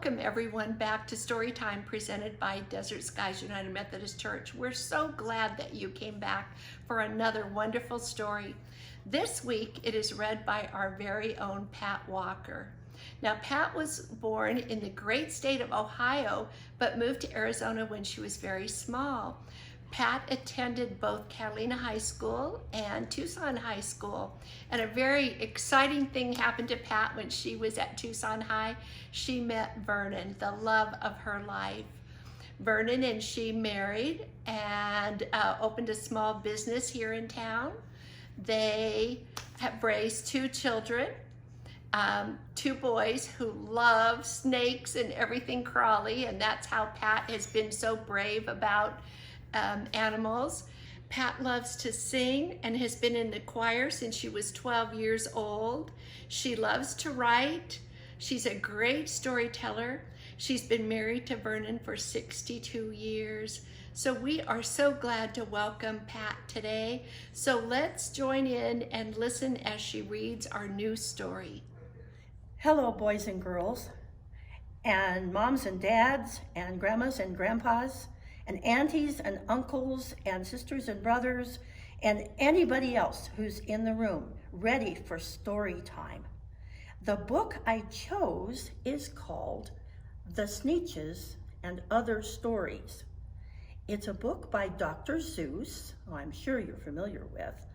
welcome everyone back to Storytime presented by Desert Skies United Methodist Church. We're so glad that you came back for another wonderful story. This week it is read by our very own Pat Walker. Now, Pat was born in the great state of Ohio, but moved to Arizona when she was very small. Pat attended both Catalina High School and Tucson High School. And a very exciting thing happened to Pat when she was at Tucson High. She met Vernon, the love of her life. Vernon and she married and opened a small business here in town. They have raised two children, two boys who love snakes and everything crawly, and that's how Pat has been so brave about animals. Pat loves to sing and has been in the choir since she was 12 years old. She loves to write. She's a great storyteller. She's been married to Vernon for 62 years. So we are so glad to welcome Pat today. So let's join in and listen as she reads our new story. Hello, boys and girls, and moms and dads, and grandmas and grandpas, and aunties and uncles, and sisters and brothers, and anybody else who's in the room ready for story time. The book I chose is called The Sneetches and Other Stories. It's a book by Dr. Seuss, who I'm sure you're familiar with,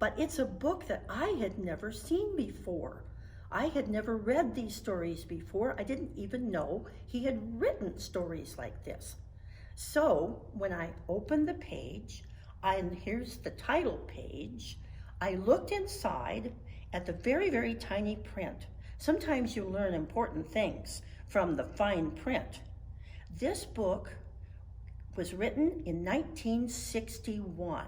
but it's a book that I had never seen before. I had never read these stories before. I didn't even know he had written stories like this. So when I opened the page, and here's the title page, I looked inside at the very, very tiny print. Sometimes you learn important things from the fine print. This book was written in 1961.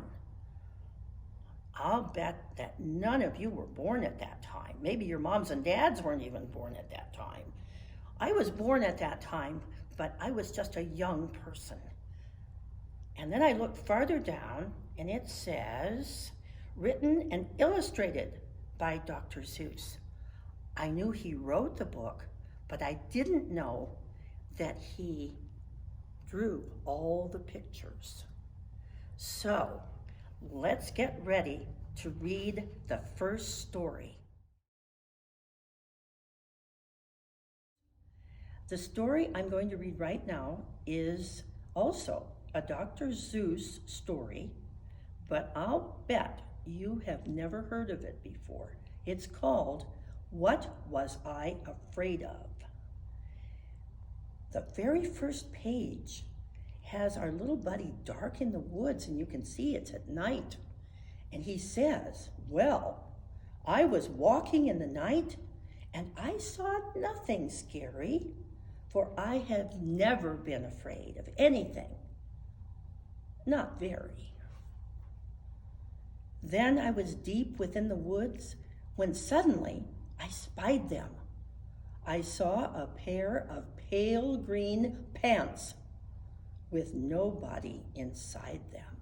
I'll bet that none of you were born at that time. Maybe your moms and dads weren't even born at that time. I was born at that time, but I was just a young person. And then I looked farther down and it says, written and illustrated by Dr. Seuss. I knew he wrote the book, but I didn't know that he drew all the pictures. So let's get ready to read the first story. The story I'm going to read right now is also a Dr. Seuss story, but I'll bet you have never heard of it before. It's called What Was I Afraid Of? The very first page has our little buddy Dark in the woods, and you can see it's at night. And he says, well, I was walking in the night and I saw nothing scary, for I have never been afraid of anything. Not very. Then I was deep within the woods when suddenly I spied them. I saw a pair of pale green pants with nobody inside them.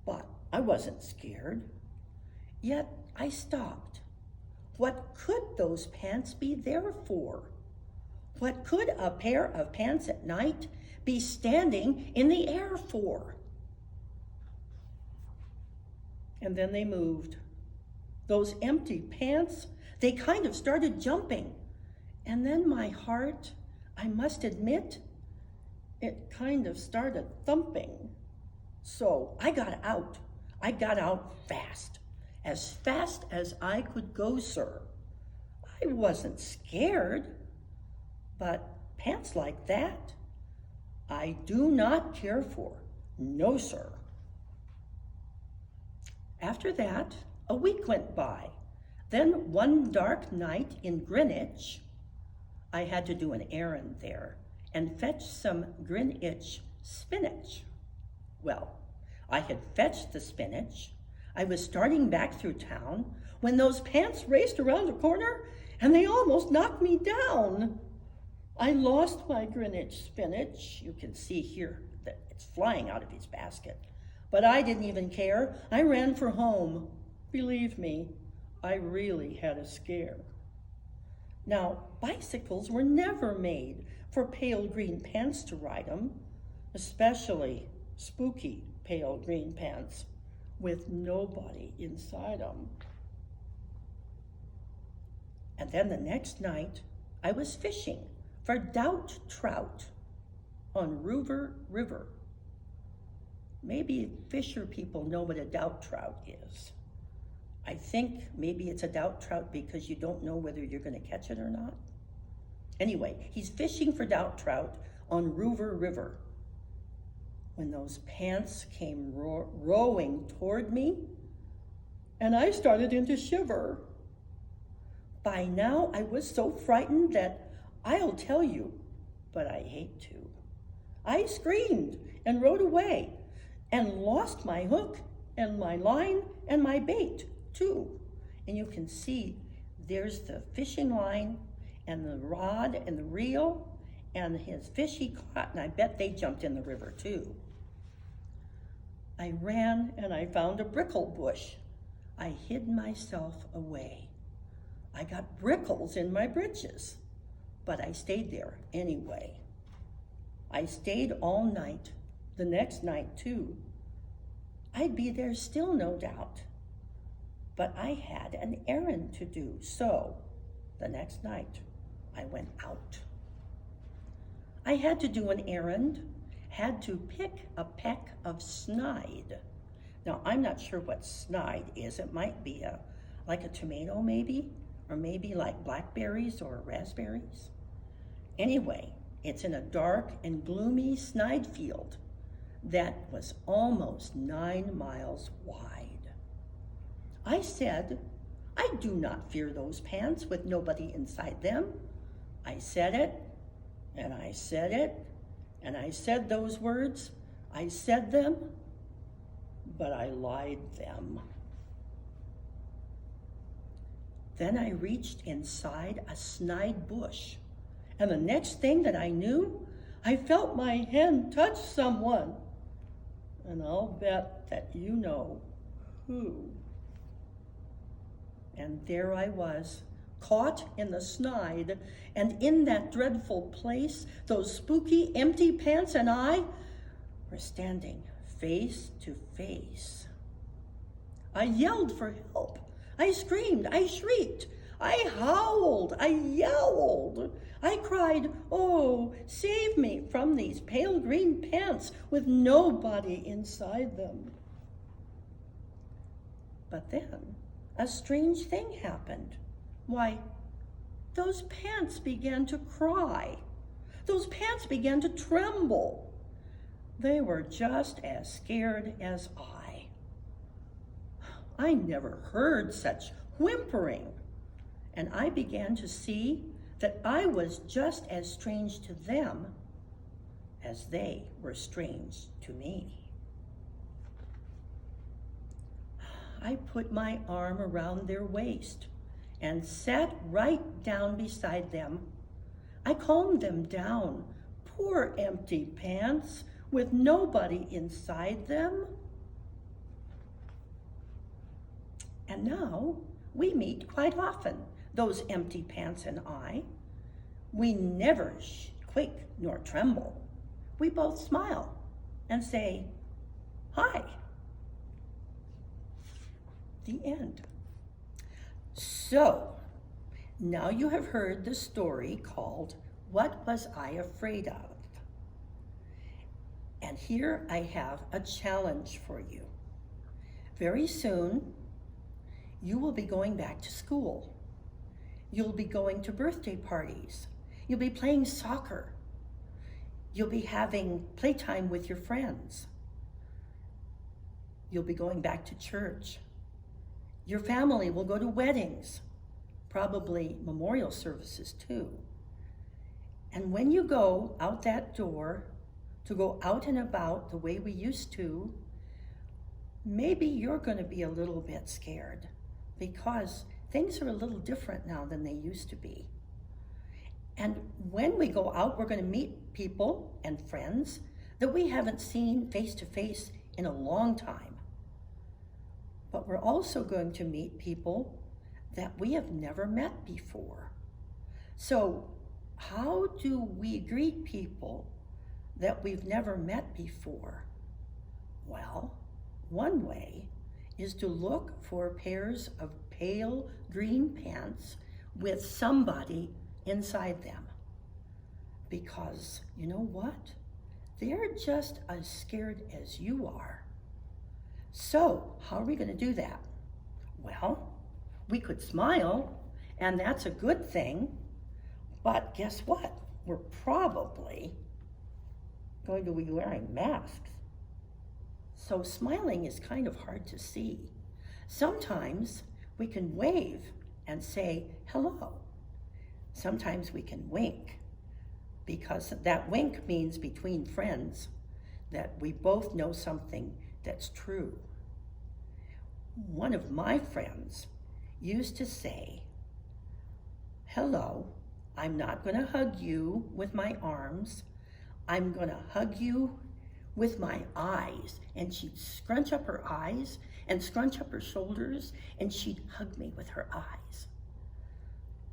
But I wasn't scared. Yet I stopped. What could those pants be there for? What could a pair of pants at night be standing in the air for? And then they moved. Those empty pants, they kind of started jumping. And then my heart, I must admit, it kind of started thumping. So I got out. I got out fast as I could go, sir. I wasn't scared, but pants like that, I do not care for. No, sir. After that, a week went by. Then one dark night in Greenwich, I had to do an errand there and fetch some Greenwich spinach. Well, I had fetched the spinach. I was starting back through town when those pants raced around the corner and they almost knocked me down. I lost my Greenwich spinach. You can see here that it's flying out of his basket. But I didn't even care. I ran for home. Believe me, I really had a scare. Now, bicycles were never made for pale green pants to ride them, especially spooky pale green pants with nobody inside them. And then the next night, I was fishing for doubt trout on Rover River. Maybe fisher people know what a doubt trout is. I think maybe it's a doubt trout because you don't know whether you're going to catch it or not. Anyway, he's fishing for doubt trout on Rover River when those pants came rowing toward me, and I started to shiver. By now, I was so frightened that I'll tell you, but I hate to. I screamed and rowed away and lost my hook and my line and my bait too. And you can see there's the fishing line and the rod and the reel and his fish he caught, and I bet they jumped in the river too. I ran and I found a brickle bush. I hid myself away. I got brickles in my britches, but I stayed there anyway. I stayed all night, the next night too. I'd be there still, no doubt. But I had an errand to do, so the next night I went out. I had to do an errand, had to pick a peck of snide. Now, I'm not sure what snide is. It might be like a tomato maybe, or maybe like blackberries or raspberries. Anyway, it's in a dark and gloomy snide field that was almost 9 miles wide. I said, I do not fear those pants with nobody inside them. I said it, and I said it, and I said those words. I said them, but I lied them. Then I reached inside a snide bush, and the next thing that I knew, I felt my hand touch someone. And I'll bet that you know who. And there I was, caught in the snide, and in that dreadful place, those spooky empty pants and I were standing face to face. I yelled for help. I screamed, I shrieked, I howled, I yelled. I cried, oh, save me from these pale green pants with nobody inside them. But then a strange thing happened. Why, those pants began to cry. Those pants began to tremble. They were just as scared as I. I never heard such whimpering, and I began to see that I was just as strange to them as they were strange to me. I put my arm around their waist and sat right down beside them. I calmed them down. Poor empty pants with nobody inside them. And now we meet quite often, those empty pants and I. We never quake nor tremble. We both smile and say, hi. The end. So, now you have heard the story called, What Was I Afraid Of? And here I have a challenge for you. Very soon, you will be going back to school. You'll be going to birthday parties. You'll be playing soccer. You'll be having playtime with your friends. You'll be going back to church. Your family will go to weddings, probably memorial services too. And when you go out that door to go out and about the way we used to, maybe you're going to be a little bit scared because things are a little different now than they used to be. And when we go out, we're going to meet people and friends that we haven't seen face to face in a long time. But we're also going to meet people that we have never met before. So, how do we greet people that we've never met before? Well, one way is to look for pairs of pale green pants with somebody inside them. Because you know what? They're just as scared as you are. So, how are we going to do that? Well, we could smile, and that's a good thing. But guess what? We're probably going to be wearing masks. So smiling is kind of hard to see. Sometimes we can wave and say hello. Sometimes we can wink, because that wink means between friends that we both know something that's true. One of my friends used to say, "Hello, I'm not going to hug you with my arms. I'm going to hug you with my eyes." And she'd scrunch up her eyes and scrunch up her shoulders, and she'd hug me with her eyes.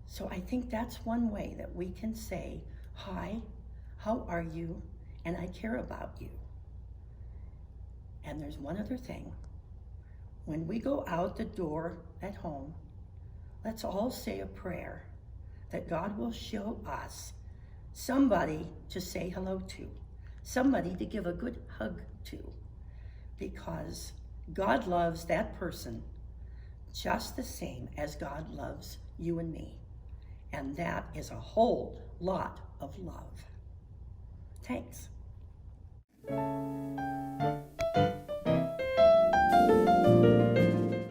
So I think that's one way that we can say, "Hi, how are you? And I care about you." And there's one other thing. When we go out the door at home, let's all say a prayer that God will show us somebody to say hello to, somebody to give a good hug to, because God loves that person just the same as God loves you and me. And that is a whole lot of love. Thanks.